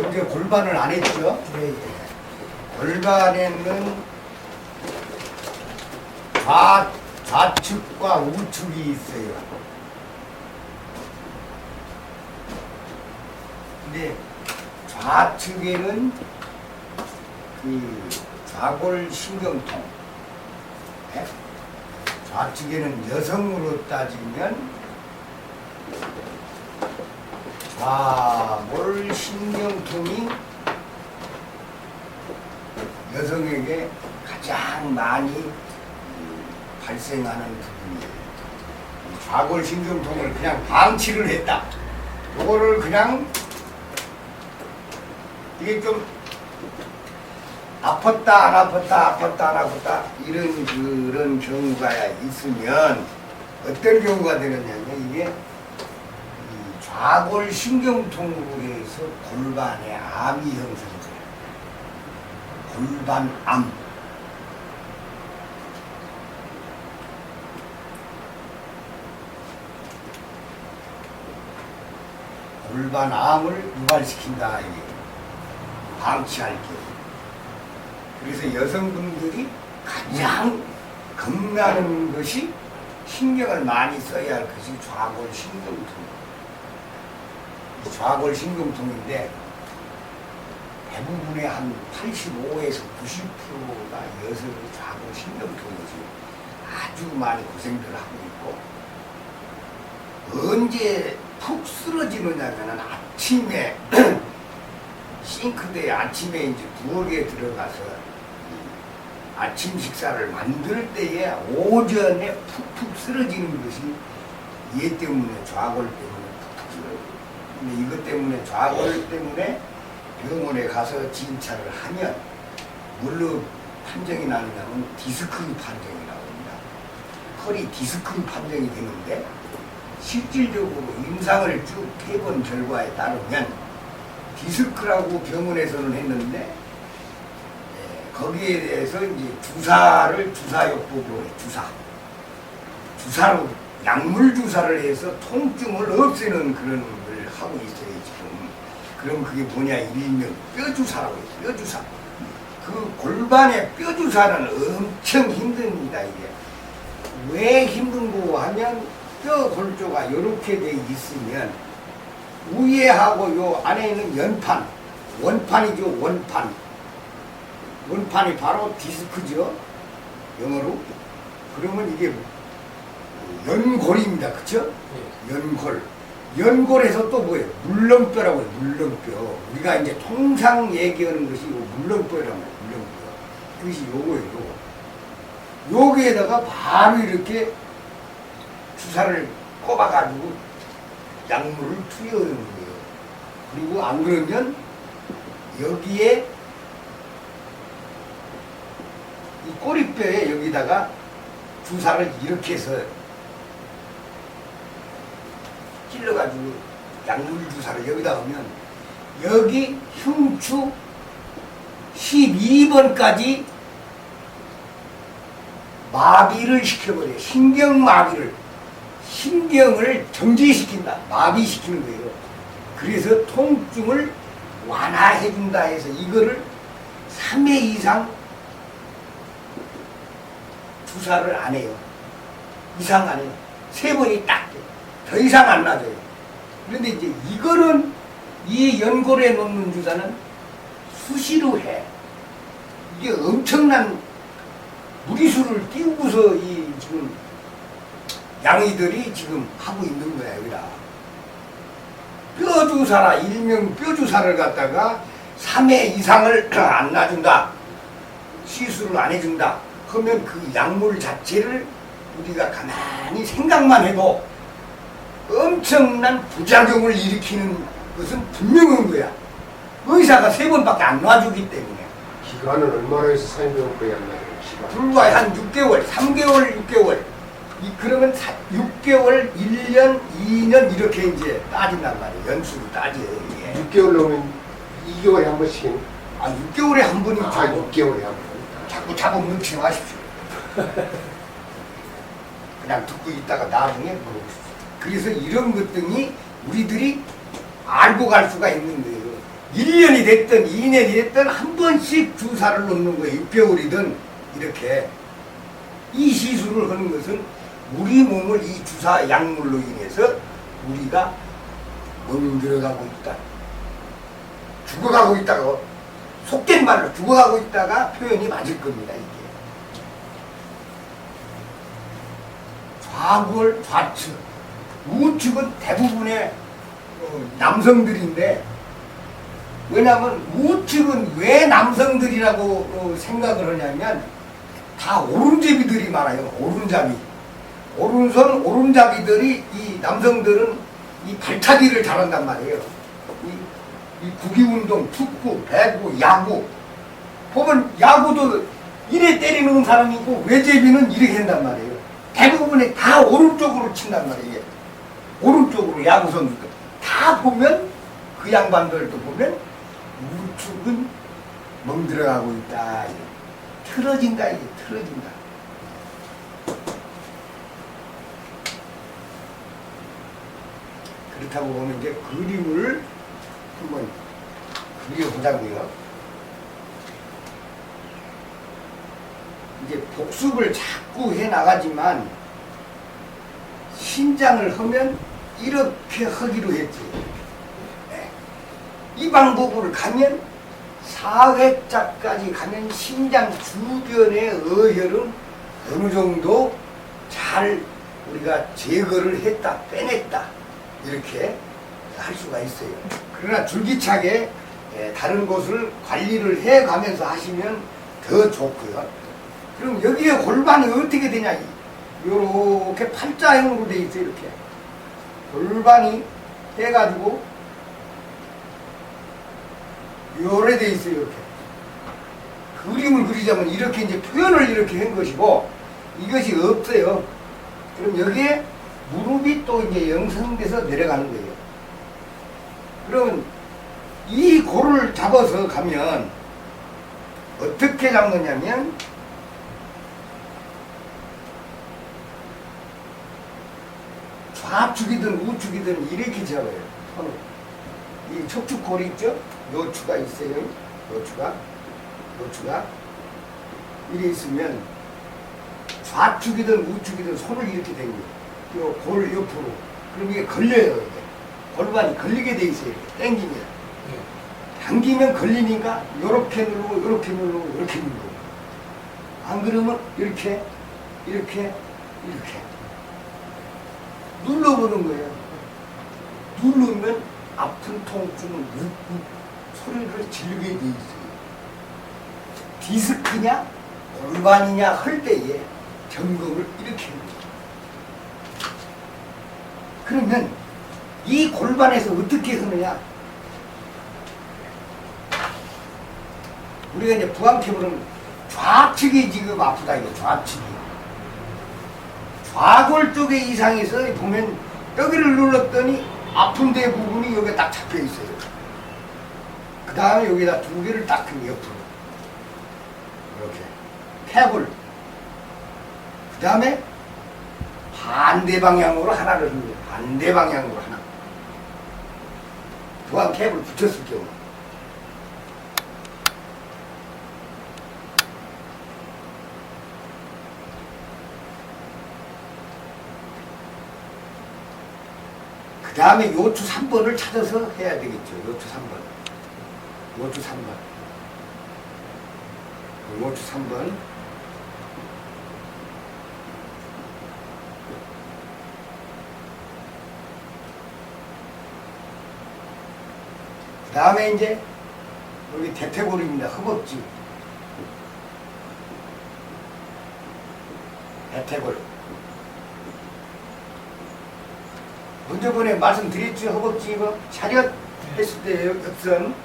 먼저 골반을 안 했죠? 예, 예. 골반에는 좌측과 우측이 있어요. 근데 좌측에는 그 좌골신경통, 네? 좌측에는 여성으로 따지면 좌골신경통이 여성에게 가장 많이 발생하는 부분이에요. 좌골신경통을 그냥 방치를 했다. 요거를 그냥 이게 좀 아팠다 안 아팠다 아팠다 안 아팠다 이런 그런 경우가 있으면 어떤 경우가 되느냐면 이게 이 좌골신경통으로 해서 골반에 암이 형성돼요. 골반암. 골반암을 유발시킨다 이게 방치할 때. 그래서 여성분들이 가장 겁나는 것이 신경을 많이 써야 할 것이 좌골신경통. 이 좌골신경통인데 대부분의 한 85에서 90%가 여성이 좌골신경통이지 아주 많이 고생들 하고 있고 언제 푹 쓰러지느냐면 아침에 싱크대에 아침에 이제 부엌에 들어가서 아침 식사를 만들 때에 오전에 푹푹 쓰러지는 것이 얘 때문에 좌골 때문에 푹푹 쓰러져요. 근데 이것 때문에 좌골 때문에 병원에 가서 진찰을 하면 뭘로 판정이 나느냐면 디스크 판정이 나옵니다. 허리 디스크 판정이 되는데 실질적으로 임상을 쭉 해본 결과에 따르면 디스크라고 병원에서는 했는데 거기에 대해서 이제 주사요법으로 해. 주사로 약물 주사를 해서 통증을 없애는 그런 걸 하고 있어요 지금. 그럼 그게 뭐냐 일명 뼈주사라고 해요. 뼈주사. 그 골반의 뼈주사는 엄청 힘듭니다 이게. 왜 힘든고 하면 뼈 골조가 이렇게 돼 있으면 위에하고 요 안에 있는 연판, 원판이죠, 원판. 원판이 바로 디스크죠, 영어로. 그러면 이게 연골입니다, 그쵸? 연골. 연골에서 또 뭐예요? 물렁뼈라고 해요, 물렁뼈. 우리가 이제 통상 얘기하는 것이 물렁뼈라고 해요, 물렁뼈. 그것이 요거예요, 요거. 여기에다가 바로 이렇게 주사를 꼽아가지고 약물을 투여하는 거예요. 그리고 안 그러면 여기에 이 꼬리뼈에 여기다가 주사를 이렇게 해서 찔러가지고 약물 주사를 여기다 하면 여기 흉추 12번까지 마비를 시켜버려요. 신경을 정지시킨다. 마비시키는 거예요. 그래서 통증을 완화해준다 해서 이거를 3회 이상 주사를 안 해요. 이상 안 해요. 3번이 딱 돼요. 더 이상 안 놔줘요. 그런데 이제 이거는 이 연골에 놓는 주사는 수시로 해. 이게 엄청난 무리수를 띄우고서 이 지금 양이들이 지금 하고 있는 거야, 여기다. 뼈주사라, 일명 뼈주사를 갖다가 3회 이상을 안 놔준다. 시술을 안 해준다. 그러면 그 약물 자체를 우리가 가만히 생각만 해도 엄청난 부작용을 일으키는 것은 분명한 거야. 의사가 3번밖에 안 놔주기 때문에. 기간은 얼마나 해서 사인병원에 안 나요? 불과 한 6개월, 3개월, 6개월. 그러면 6개월, 1년, 2년 이렇게 이제 따진단 말이에요. 연수로 따져요, 이게. 6개월 넘으면 2개월에 한 번씩. 6개월에 한 번이죠. 6개월에 한 번. 자꾸 잡음 넣지 마십시오. 그냥 듣고 있다가 나중에 물어보십시오. 그래서 이런 것들이 우리들이 알고 갈 수가 있는 거예요. 1년이 됐든 2년이 됐든 한 번씩 주사를 놓는 거예요. 6개월이든 이렇게. 이 시술을 하는 것은 우리 몸을 이 주사 약물로 인해서 우리가 멍들어가고 있다. 죽어가고 있다고, 속된 말로 죽어가고 있다가 표현이 맞을 겁니다. 이게 좌골, 좌측, 우측은 대부분의 남성들인데, 왜냐하면 우측은 왜 남성들이라고 생각을 하냐면 다 오른잡이들이 많아요. 오른잡이, 오른손 오른잡이들이, 이 남성들은 이 발차기를 잘한단 말이에요. 이 구기운동, 축구, 배구, 야구 보면 야구도 이래 때리는 사람이 있고 외제비는 이렇게 한단 말이에요. 대부분이 다 오른쪽으로 친단 말이에요. 오른쪽으로 야구 선수들 다 보면, 그 양반들도 보면 우측은 멍들어가고 있다. 틀어진다. 이게 틀어진다. 그렇다고 보면 이제 그림을 한번 그려보자고요. 이제 복습을 자꾸 해 나가지만 신장을 하면 이렇게 하기로 했지. 네. 이 방법으로 가면 4회자까지 가면 신장 주변의 어혈은 어느 정도 잘 우리가 제거를 했다, 빼냈다, 이렇게 할 수가 있어요. 그러나 줄기차게 다른 곳을 관리를 해 가면서 하시면 더 좋고요. 그럼 여기에 골반이 어떻게 되냐? 요렇게 팔자형으로 돼 있어요. 이렇게 골반이 해가지고 요래 돼 있어요. 이렇게 그림을 그리자면 이렇게 이제 표현을 이렇게 한 것이고, 이것이 없어요. 그럼 여기에 무릎이 또 이제 형성돼서 내려가는 거예요. 그러면 이 골을 잡아서 가면 어떻게 잡느냐면, 좌축이든 우축이든 이렇게 잡아요. 손을. 이 척추골이 있죠? 요추가 있어요. 요추가 이래 있으면 좌축이든 우축이든 손을 이렇게 대고, 요 골 옆으로. 그럼 이게 걸려요. 이게. 골반이 걸리게 돼 있어요. 이렇게 당기면. 당기면 걸리니까 요렇게 누르고 요렇게 누르고 요렇게 누르고. 안 그러면 이렇게 눌러보는 거예요. 누르면 아픈 통증은 욱욱 소리를 지르게 돼 있어요. 디스크냐 골반이냐 할 때에 점검을 이렇게 합니다. 그러면 이 골반에서 어떻게 하느냐? 우리가 이제 부항캐보면 좌측이 지금 아프다. 이거 좌측이. 좌골 쪽에 이상이 있어. 보면 여기를 눌렀더니 아픈 데 부분이 여기에 딱 잡혀 있어요. 그 다음에 여기다 두 개를 딱 옆으로 이렇게 탭을, 그 다음에 반대 방향으로 하나를 합니다. 반대 방향으로 하나. 부항 캡을 붙였을 경우. 그 다음에 요추 3번을 찾아서 해야 되겠죠. 요추 3번. 요추 3번. 그 다음에 이제 여기 대퇴골입니다. 허벅지. 대퇴골. 먼저 번에 말씀드렸죠. 허벅지 차렷 했을 때 옆선.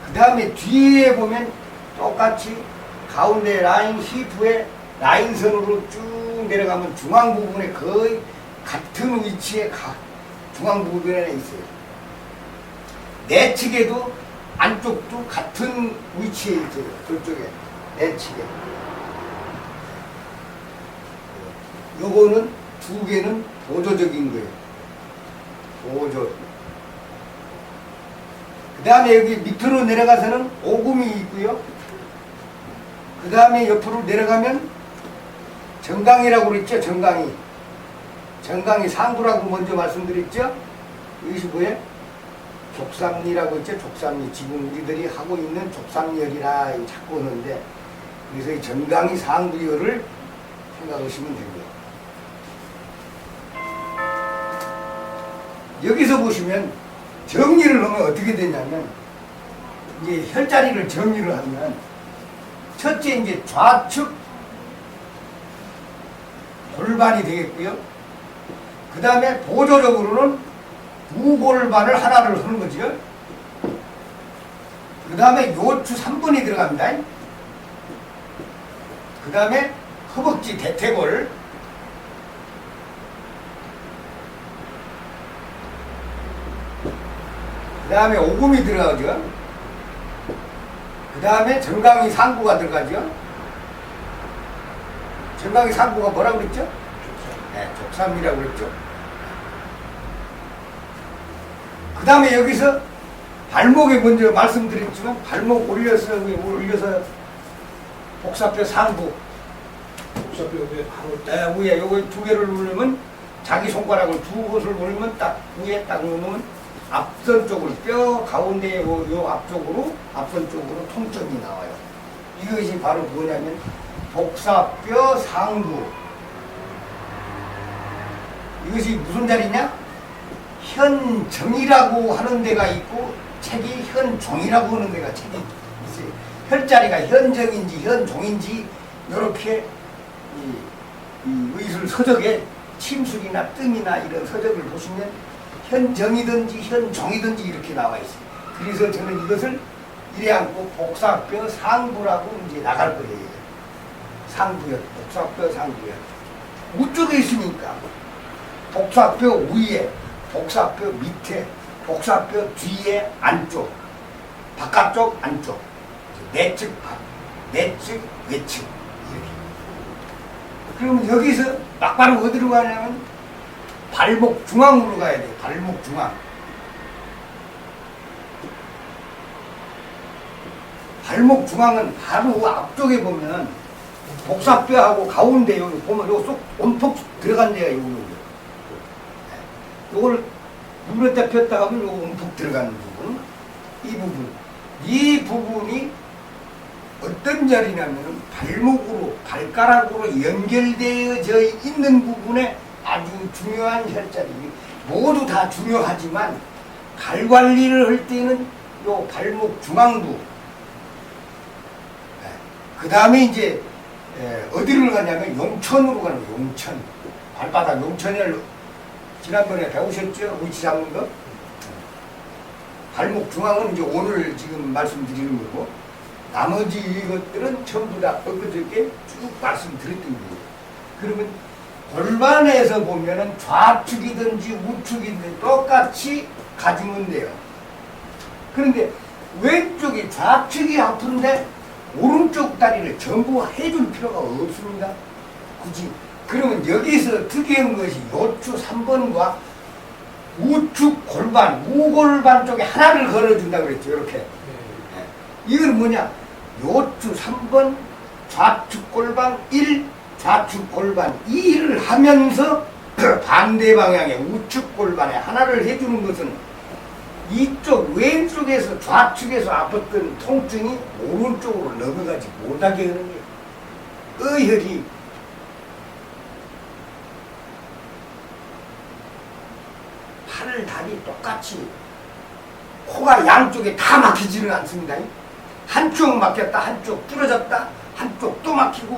그 다음에 뒤에 보면 똑같이 가운데 라인 히프에 라인선으로 쭉 내려가면 중앙 부분에 거의 같은 위치에 중앙 부분에 있어요. 내측에도 안쪽도 같은 위치에 있어요. 저쪽에 내측에. 요거는 두 개는 보조적인 거예요. 보조. 그 다음에 여기 밑으로 내려가서는 오금이 있고요. 그 다음에 옆으로 내려가면 정강이라고 그랬죠. 정강이. 정강이 상부라고 먼저 말씀드렸죠. 이것이 뭐예요? 족삼리라고 했죠. 족삼리. 지금 우리들이 하고 있는 족삼열이라 자꾸 하는데, 그래서 이 정강이 상부열을 생각하시면 됩니다. 여기서 보시면 정리를 하면 어떻게 되냐면, 이제 혈자리를 정리를 하면 첫째 이제 좌측 골반이 되겠고요. 그 다음에 보조적으로는 우골반을 하나를 하는 거죠. 그 다음에 요추 3번이 들어갑니다. 그 다음에 허벅지 대퇴골, 그 다음에 오금이 들어가죠. 그 다음에 정강이 상부가 들어가죠. 정강이 상부가 뭐라고 그랬죠? 네, 족삼이라고 그랬죠. 그 다음에 여기서 발목에 먼저 말씀드렸지만, 발목 올려서 복사뼈 상부, 복사뼈 위에 바로 네, 위에 요거 두 개를 누르면, 자기 손가락을 두 곳을 누르면 딱 위에 딱 누르면 앞선 쪽으로, 뼈 가운데 요 앞쪽으로, 앞선 쪽으로 통점이 나와요. 이것이 바로 뭐냐면 복사뼈 상부. 이것이 무슨 자리냐? 현정이라고 하는 데가 있고, 책이 현종이라고 하는 데가 책이 있어요. 혈자리가 현정인지 현종인지 이렇게 이 의술 서적에 침술이나 뜸이나 이런 서적을 보시면 현정이든지 현종이든지 이렇게 나와 있어요. 그래서 저는 이것을 이래 앉고 복사뼈 상부라고 이제 나갈 거예요. 상부열, 복사뼈 상부열. 우쪽에 있으니까 복사뼈 위에, 복사뼈 밑에, 복사뼈 뒤에 안쪽, 바깥쪽 안쪽, 내측 밖, 내측 외측 이렇게. 그러면 여기서 막바로 어디로 가냐면 발목 중앙으로 가야 돼요. 발목 중앙. 발목 중앙은 바로 앞쪽에 보면 복사뼈하고 가운데 여기 보면 요 쏙 온통 들어간 데가 요걸 누렸다 폈다 하면 요 온통 들어가는 부분, 이 부분이 어떤 자리냐면 발목으로, 발가락으로 연결되어져 있는 부분에 아주 중요한 혈자리. 모두 다 중요하지만 발 관리를 할 때는 요 발목 중앙부. 그 다음에 이제 어디를 가냐면 용천으로 가는 거예요. 용천. 발바닥 용천을 지난번에 배우셨죠? 위치 잡는 거. 발목 중앙은 이제 오늘 지금 말씀드리는 거고, 나머지 이것들은 전부 다 엊그저께 쭉 말씀드렸던 거예요. 그러면 골반에서 보면은 좌측이든지 우측이든지 똑같이 가지면 돼요. 그런데 왼쪽이 좌측이 아픈데 오른쪽 다리를 전부 해줄 필요가 없습니다. 굳이. 그러면 여기서 특이한 것이 요추 3번과 우측 골반, 우골반 쪽에 하나를 걸어준다고 그랬죠. 이렇게. 이건 뭐냐? 요추 3번, 좌측 골반 1, 좌측 골반 2를 하면서 반대 방향의 우측 골반에 하나를 해주는 것은 이쪽 왼쪽에서 좌측에서 아팠던 통증이 오른쪽으로 넘어가지 못하게 하는 거예요. 의혈이 팔을 다리 똑같이 코가 양쪽에 다 막히지는 않습니다. 한쪽 막혔다, 한쪽 부러졌다, 한쪽 또 막히고